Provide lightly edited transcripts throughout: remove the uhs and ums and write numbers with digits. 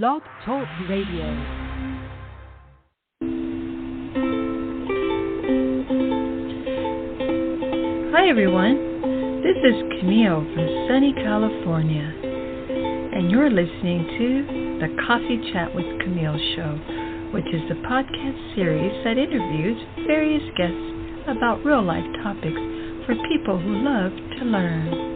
Blog Talk Radio. Hi everyone, this is Camille from sunny California, and you're listening to the Coffee Chat with Camille show, which is a podcast series that interviews various guests about real-life topics for people who love to learn.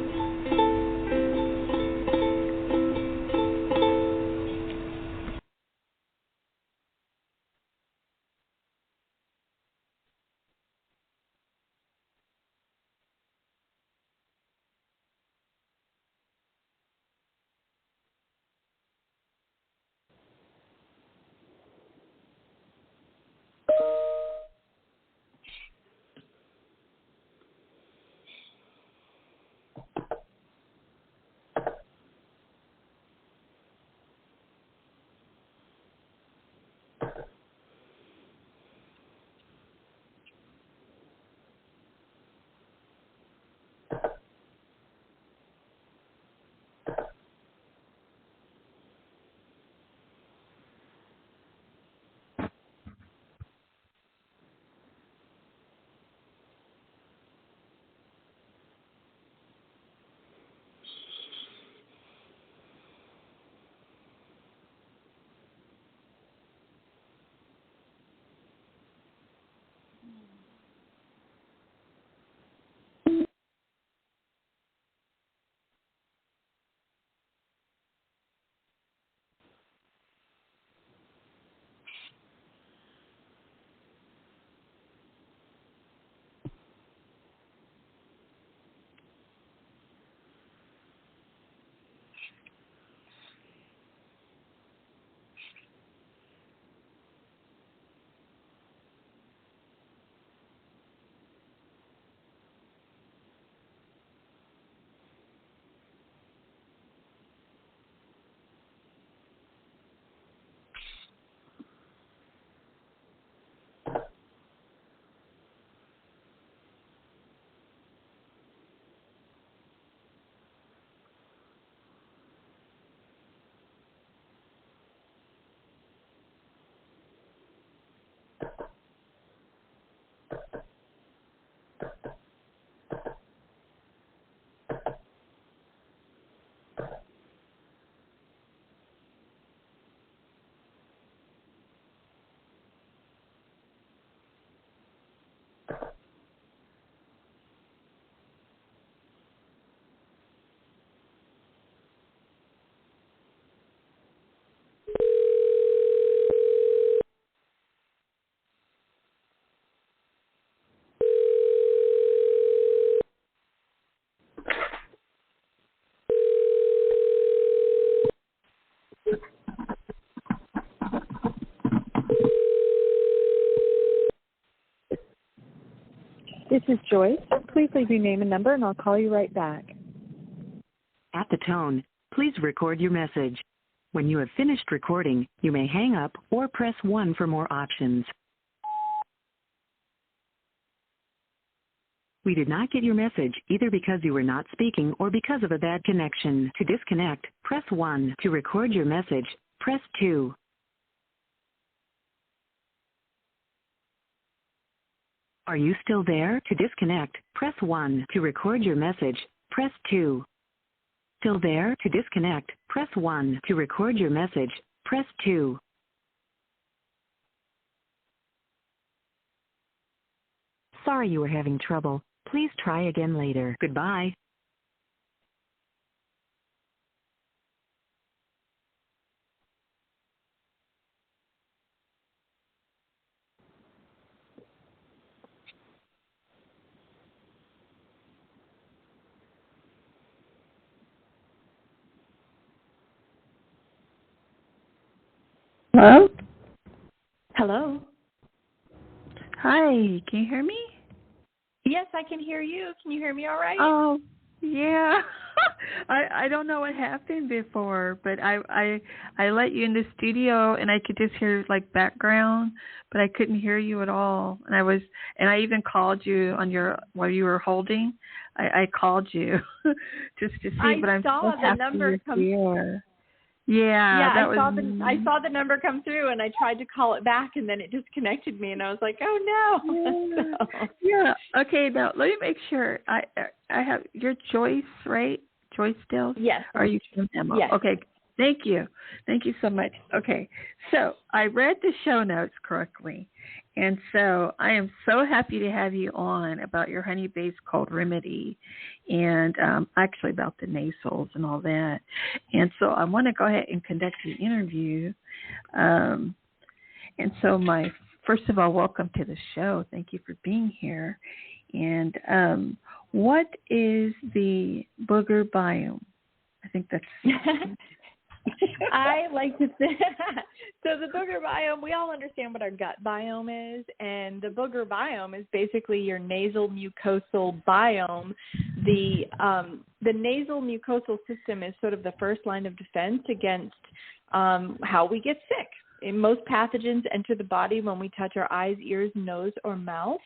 This is Joyce. Please leave your name and number, and I'll call you right back. At the tone, please record your message. When you have finished recording, you may hang up or press 1 for more options. We did not get your message either because you were not speaking or because of a bad connection. To disconnect, press 1. To record your message, press 2. Are you still there? To disconnect, press 1. To record your message, press 2. Still there? To disconnect, press 1. To record your message, press 2. Sorry you were having trouble. Please try again later. Goodbye. Hello? Hello? Hi, can you hear me? Yes, I can hear you. Can you hear me all right? Oh, yeah. I don't know what happened before, but I let you in the studio and I could just hear like background, but I couldn't hear you at all. And I even called you on while you were holding. I called you just to see, but I'm saw so the happy number you're come. here. Yeah, that I saw the number come through, and I tried to call it back, and then it disconnected me, and I was like, oh no. Yeah. Okay. Now let me make sure I have your Joyce, right? Joyce Dales. Yes. Are you from them? Yes. Okay. Thank you so much. Okay, so I read the show notes correctly, and so I am so happy to have you on about your honey-based cold remedy, and actually about the nasals and all that. And so I want to go ahead and conduct the interview. And so first of all, welcome to the show. Thank you for being here. And what is the Booger Biome? I think that's... I like to say, so the Booger Biome, we all understand what our gut biome is, and the Booger Biome is basically your nasal mucosal biome. The nasal mucosal system is sort of the first line of defense against how we get sick. Most pathogens enter the body when we touch our eyes, ears, nose, or mouth.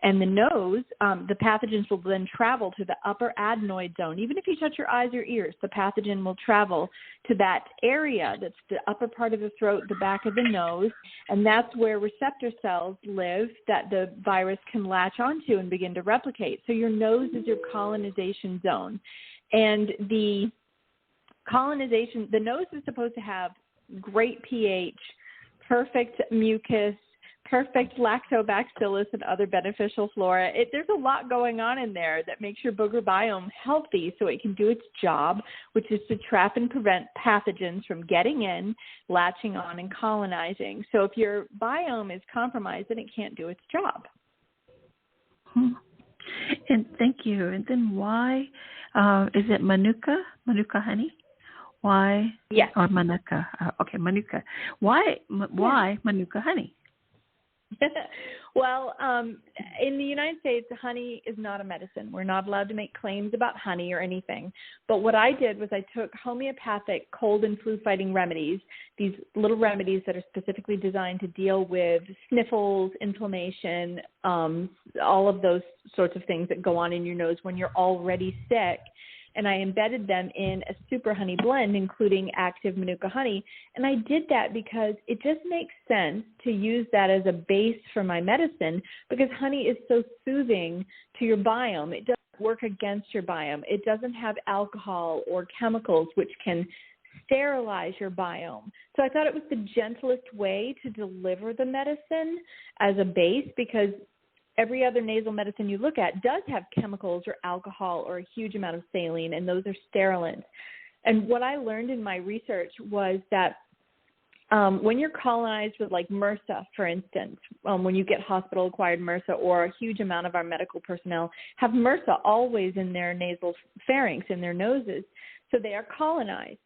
And the nose, the pathogens will then travel to the upper adenoid zone. Even if you touch your eyes or ears, the pathogen will travel to that area that's the upper part of the throat, the back of the nose, and that's where receptor cells live that the virus can latch onto and begin to replicate. So your nose is your colonization zone. And the nose is supposed to have great pH, perfect mucus, perfect lactobacillus and other beneficial flora. There's a lot going on in there that makes your Booger Biome healthy so it can do its job, which is to trap and prevent pathogens from getting in, latching on, and colonizing. So if your biome is compromised, then it can't do its job. And thank you. And then why is it Manuka honey? Why? Yes. Or Manuka. Okay, Manuka. Why Manuka honey? Well, in the United States, honey is not a medicine. We're not allowed to make claims about honey or anything. But what I did was I took homeopathic cold and flu-fighting remedies, these little remedies that are specifically designed to deal with sniffles, inflammation, all of those sorts of things that go on in your nose when you're already sick. And I embedded them in a super honey blend, including active Manuka honey. And I did that because it just makes sense to use that as a base for my medicine because honey is so soothing to your biome. It doesn't work against your biome. It doesn't have alcohol or chemicals which can sterilize your biome. So I thought it was the gentlest way to deliver the medicine as a base because every other nasal medicine you look at does have chemicals or alcohol or a huge amount of saline, and those are sterilants. And what I learned in my research was that when you're colonized with like MRSA, for instance, when you get hospital-acquired MRSA, or a huge amount of our medical personnel have MRSA always in their nasal pharynx, in their noses, so they are colonized.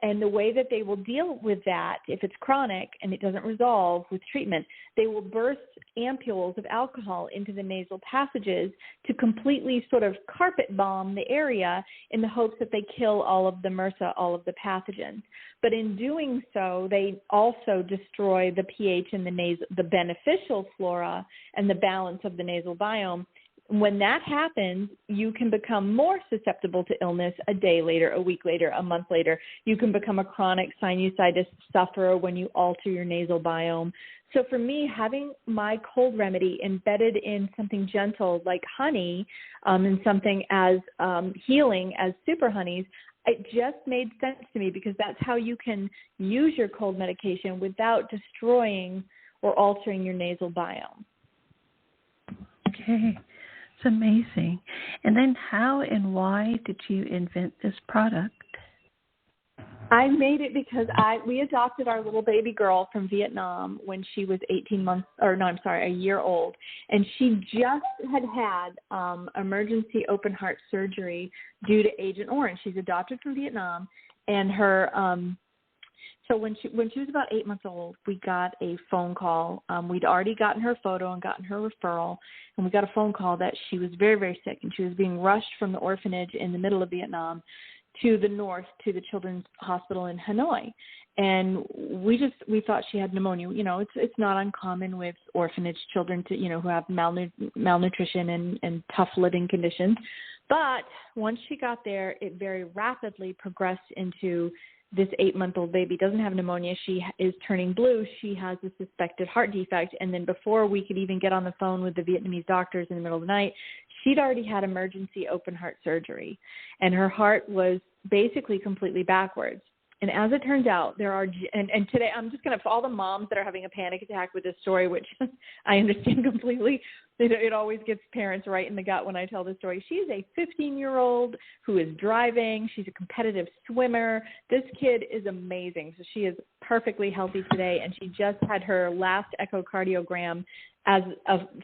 And the way that they will deal with that, if it's chronic and it doesn't resolve with treatment, they will burst ampules of alcohol into the nasal passages to completely sort of carpet bomb the area in the hopes that they kill all of the MRSA, all of the pathogens. But in doing so, they also destroy the pH in the beneficial flora and the balance of the nasal biome. When that happens, you can become more susceptible to illness a day later, a week later, a month later. You can become a chronic sinusitis sufferer when you alter your nasal biome. So for me, having my cold remedy embedded in something gentle like honey and something as healing as super honeys, it just made sense to me because that's how you can use your cold medication without destroying or altering your nasal biome. Okay. It's amazing. And then how and why did you invent this product? I made it because we adopted our little baby girl from Vietnam when she was a year old. And she just had emergency open heart surgery due to Agent Orange. She's adopted from Vietnam. And her so when she was about 8 months old, we got a phone call. We'd already gotten her photo and gotten her referral, and we got a phone call that she was very, very sick, and she was being rushed from the orphanage in the middle of Vietnam to the north to the Children's Hospital in Hanoi. And we thought she had pneumonia. You know, it's not uncommon with orphanage children to, who have malnutrition and tough living conditions. But once she got there, it very rapidly progressed into this 8-month-old baby doesn't have pneumonia. She is turning blue. She has a suspected heart defect. And then before we could even get on the phone with the Vietnamese doctors in the middle of the night, she'd already had emergency open heart surgery. And her heart was basically completely backwards. And as it turns out, there are, and today I'm just going to, for all the moms that are having a panic attack with this story, which I understand completely, it always gets parents right in the gut when I tell this story. She is a 15-year-old who is driving. She's a competitive swimmer. This kid is amazing. So she is perfectly healthy today, and she just had her last echocardiogram as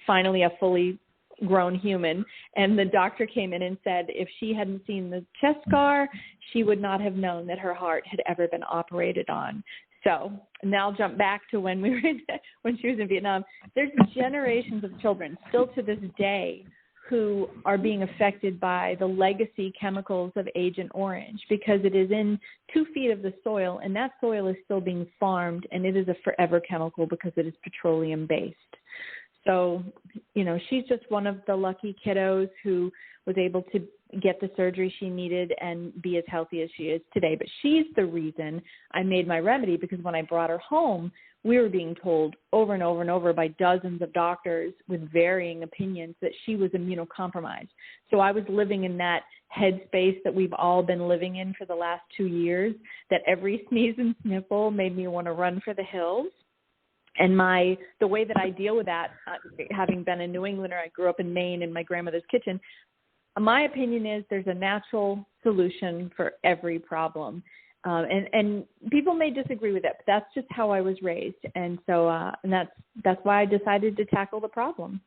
finally a fully grown human, and the doctor came in and said if she hadn't seen the chest scar, she would not have known that her heart had ever been operated on. So now I'll jump back to when she was in Vietnam. There's generations of children still to this day who are being affected by the legacy chemicals of Agent Orange because it is in 2 feet of the soil, and that soil is still being farmed, and it is a forever chemical because it is petroleum based. So, she's just one of the lucky kiddos who was able to get the surgery she needed and be as healthy as she is today. But she's the reason I made my remedy, because when I brought her home, we were being told over and over and over by dozens of doctors with varying opinions that she was immunocompromised. So I was living in that headspace that we've all been living in for the last 2 years, that every sneeze and sniffle made me want to run for the hills. And the way that I deal with that, having been a New Englander, I grew up in Maine in my grandmother's kitchen. My opinion is there's a natural solution for every problem. And people may disagree with that, but that's just how I was raised. And so and that's why I decided to tackle the problem.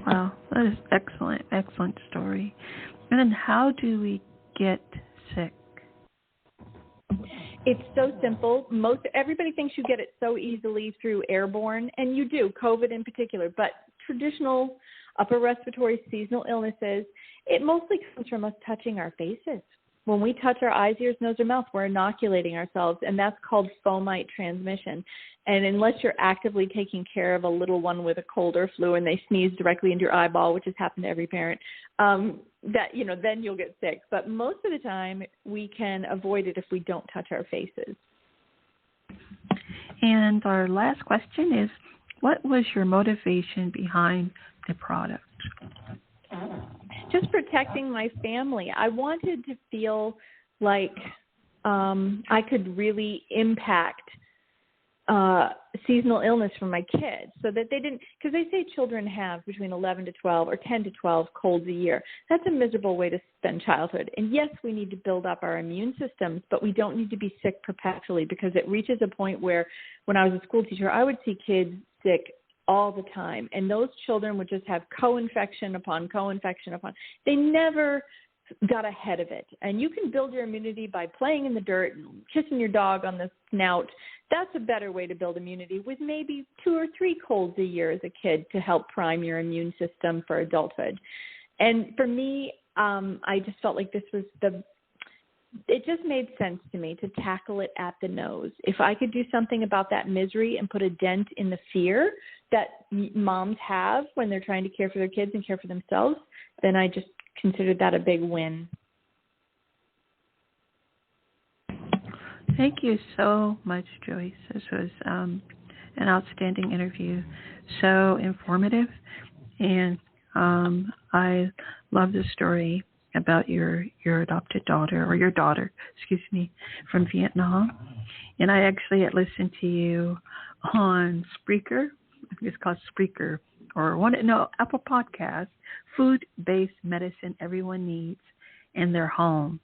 Wow, that is excellent story. And then how do we get sick? It's so simple. Everybody thinks you get it so easily through airborne, and you do, COVID in particular, but traditional upper respiratory seasonal illnesses, it mostly comes from us touching our faces. When we touch our eyes, ears, nose, or mouth, we're inoculating ourselves, and that's called fomite transmission. And unless you're actively taking care of a little one with a cold or flu and they sneeze directly into your eyeball, which has happened to every parent, then you'll get sick. But most of the time, we can avoid it if we don't touch our faces. And our last question is, what was your motivation behind the product? Just protecting my family. I wanted to feel like I could really impact seasonal illness for my kids, so that they didn't, because they say children have between 11 to 12 or 10 to 12 colds a year. That's a miserable way to spend childhood. And yes, we need to build up our immune systems, but we don't need to be sick perpetually, because it reaches a point where when I was a school teacher, I would see kids sick all the time. And those children would just have co-infection upon co-infection upon. They never got ahead of it. And you can build your immunity by playing in the dirt and kissing your dog on the snout. That's a better way to build immunity, with maybe 2 or 3 colds a year as a kid to help prime your immune system for adulthood. And for me, I just felt like this was it just made sense to me to tackle it at the nose. If I could do something about that misery and put a dent in the fear that moms have when they're trying to care for their kids and care for themselves, then I just considered that a big win. Thank you so much, Joyce. This was an outstanding interview, so informative, and I love the story about your adopted daughter, or your daughter, from Vietnam. And I actually had listened to you on Spreaker. I think it's called Spreaker, or Apple Podcast, Food-Based Medicine Everyone Needs in Their Home.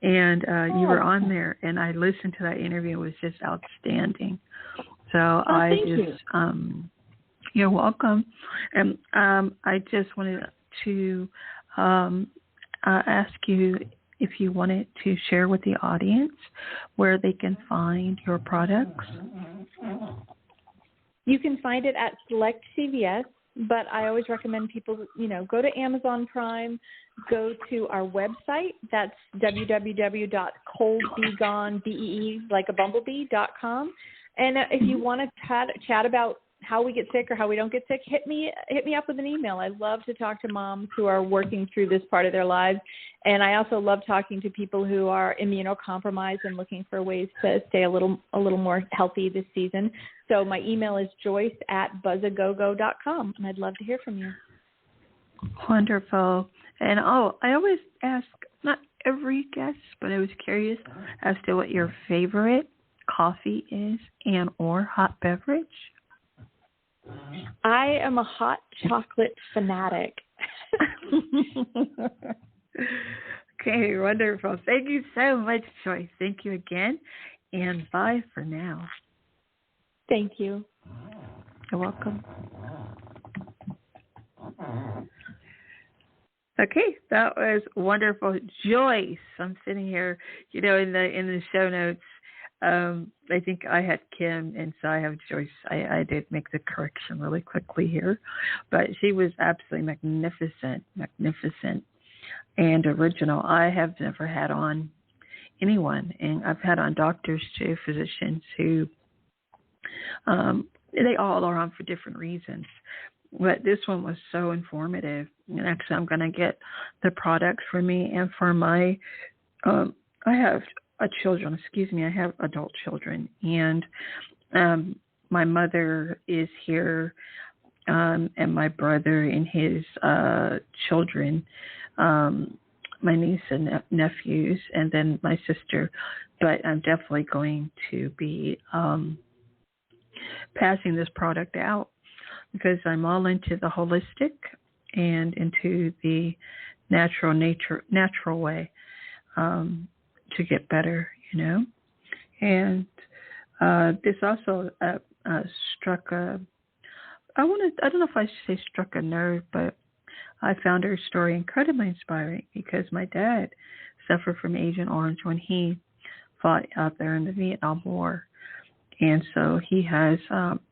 And you were on there, and I listened to that interview. It was just outstanding. So thank you. You're welcome. And I just wanted to ask you if you wanted to share with the audience where they can find your products. You can find it at select CVS, but I always recommend people, go to Amazon Prime, go to our website. That's www.coldbegone.com. And if you want to chat about how we get sick or how we don't get sick, hit me up with an email. I love to talk to moms who are working through this part of their lives. And I also love talking to people who are immunocompromised and looking for ways to stay a little more healthy this season. So my email is joyce@buzzagogo.com, and I'd love to hear from you. Wonderful. And I always ask, not every guest, but I was curious as to what your favorite coffee is and or hot beverage. I am a hot chocolate fanatic. Okay, wonderful. Thank you so much, Joyce. Thank you again, and bye for now. Thank you. You're welcome. Okay, that was wonderful, Joyce. I'm sitting here, in the show notes. I think I had Kim, and so I have Joyce. I did make the correction really quickly here, but she was absolutely magnificent, and original. I have never had on anyone, and I've had on doctors too, physicians who, they all are on for different reasons. But this one was so informative. And actually, I'm going to get the product for me and for my, I have I have adult children. And my mother is here, and my brother and his children, my niece and nephews, and then my sister. But I'm definitely going to be passing this product out, because I'm all into the holistic and into the natural way to get better, And this also struck I don't know if I should say struck a nerve, but I found her story incredibly inspiring, because my dad suffered from Agent Orange when he fought out there in the Vietnam War. And so he has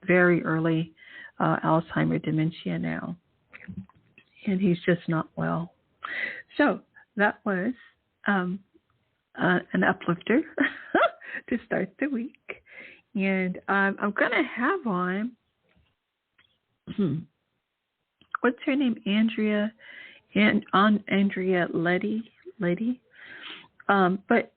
very early Alzheimer's dementia now, and he's just not well. So that was an uplifter to start the week. And I'm going to have on, what's her name? Andrea Letty. But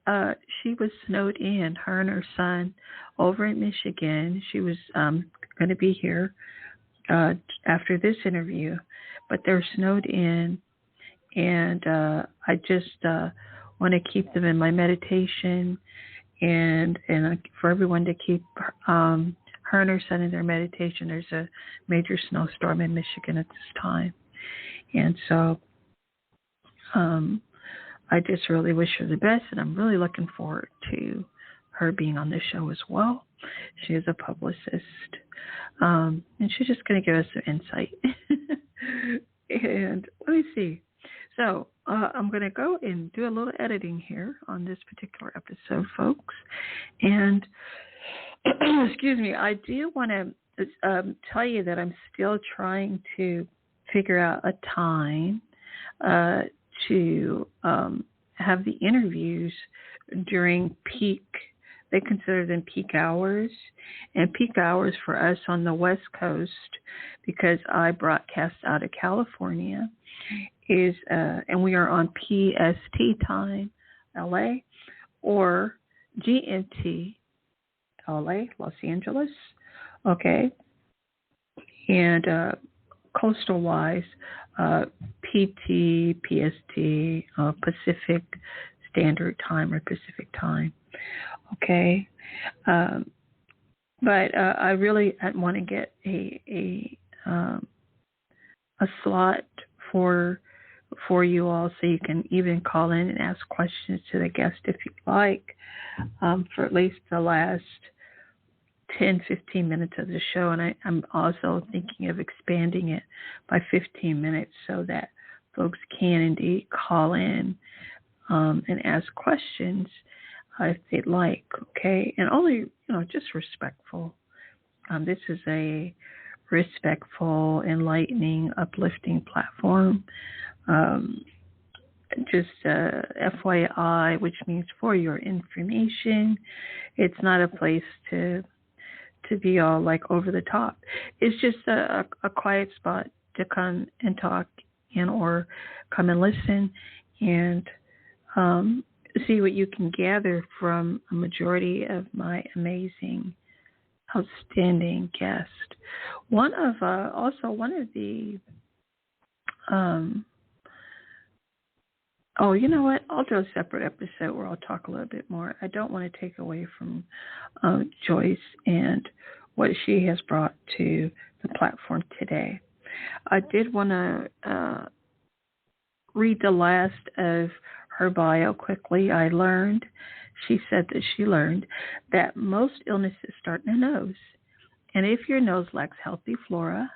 she was snowed in, her and her son, over in Michigan. She was going to be here after this interview, but they're snowed in, and I just want to keep them in my meditation, and for everyone to keep her and her son in their meditation. There's a major snowstorm in Michigan at this time, and so I just really wish her the best, and I'm really looking forward to her being on the show as well. She is a publicist, and she's just going to give us some insight. And let me see. So I'm going to go and do a little editing here on this particular episode, folks. And excuse me, I do want to tell you that I'm still trying to figure out a time to have the interviews during peak. They consider them peak hours, and peak hours for us on the West Coast, because I broadcast out of California, is and we are on PST time, LA, or GMT, LA, Los Angeles, okay, and coastal wise, PT, PST, Pacific Standard Time or Pacific Time. Okay, but I really want to get a slot for you all, so you can even call in and ask questions to the guest if you'd like, for at least the last 10-15 minutes of the show. And I'm also thinking of expanding it by 15 minutes so that folks can indeed call in and ask questions if they'd like, okay? And only, just respectful. This is a respectful, enlightening, uplifting platform. Just FYI, which means for your information. It's not a place to to be all like over the top. It's just a quiet spot to come and talk and or come and listen and see what you can gather from a majority of my amazing, outstanding guests. One of the oh, you know what? I'll do a separate episode where I'll talk a little bit more. I don't want to take away from Joyce and what she has brought to the platform today. I did want to read the last of her bio quickly. She said that she learned that most illnesses start in the nose. And if your nose lacks healthy flora,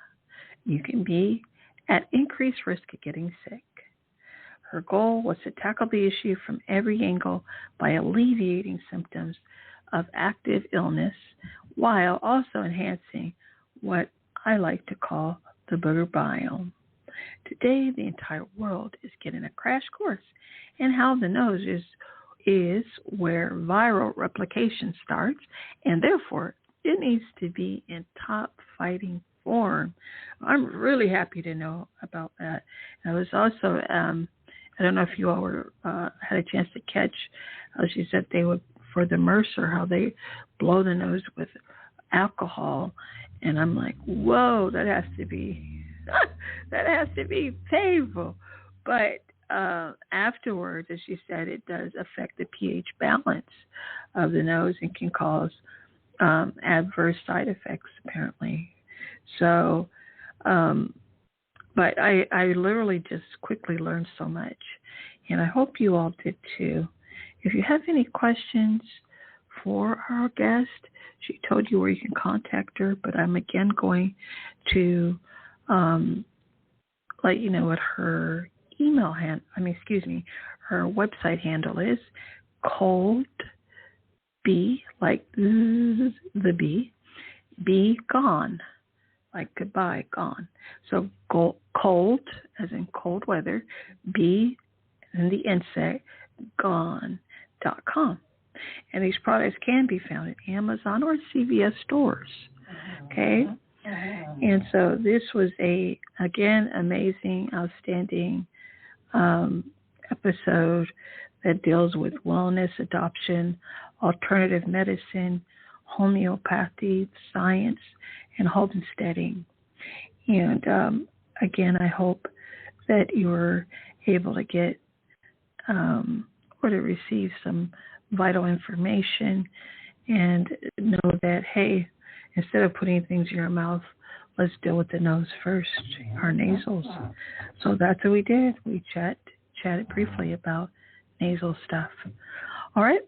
you can be at increased risk of getting sick. Her goal was to tackle the issue from every angle by alleviating symptoms of active illness while also enhancing what I like to call the Booger Biome. Today, the entire world is getting a crash course in how the nose is where viral replication starts, and therefore it needs to be in top fighting form. I'm really happy to know about that. I was also, I don't know if you all had a chance to catch how she said they would, for the MRSA, how they blow the nose with alcohol. And I'm like, whoa, that has to be painful. But afterwards, as she said, it does affect the pH balance of the nose and can cause adverse side effects, apparently. So, but I literally just quickly learned so much, and I hope you all did too. If you have any questions for our guest, she told you where you can contact her, but I'm again going to let you know what her her website handle is. Cold B, like the bee, be gone, like goodbye, gone. So cold, as in cold weather, bee, and the insect, gone.com. And these products can be found at Amazon or CVS stores. Okay? And so this was again, amazing, outstanding episode that deals with wellness, adoption, alternative medicine, homeopathy, science, and homesteading. And again, I hope that you're able to get or to receive some vital information and know that, hey, instead of putting things in your mouth, let's deal with the nose first, our nasals. So that's what we did. We chatted briefly about nasal stuff. All right.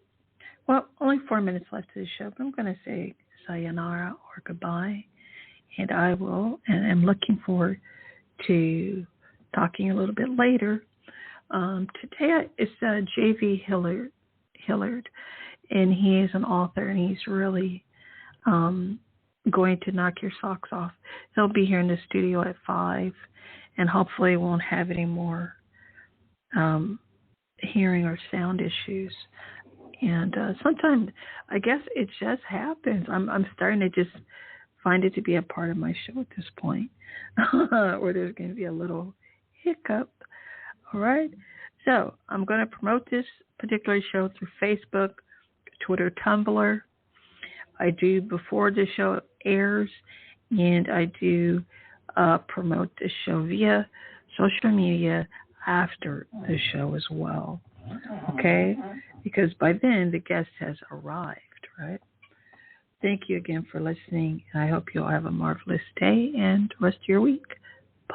Well, only 4 minutes left of the show, but I'm going to say sayonara or goodbye. And I'm looking forward to talking a little bit later. Today it's J.V. Hillard, and he is an author, and he's really going to knock your socks off. He'll be here in the studio at 5, and hopefully won't have any more hearing or sound issues. And sometimes, I guess it just happens. I'm starting to just find it to be a part of my show at this point, where there's going to be a little hiccup. All right? So I'm going to promote this particular show through Facebook, Twitter, Tumblr. I do before the show airs, and I do promote the show via social media after the show as well. Okay? Because by then the guest has arrived, right? Thank you again for listening, and I hope you'll have a marvelous day and rest of your week.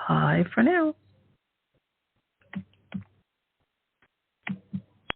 Bye for now.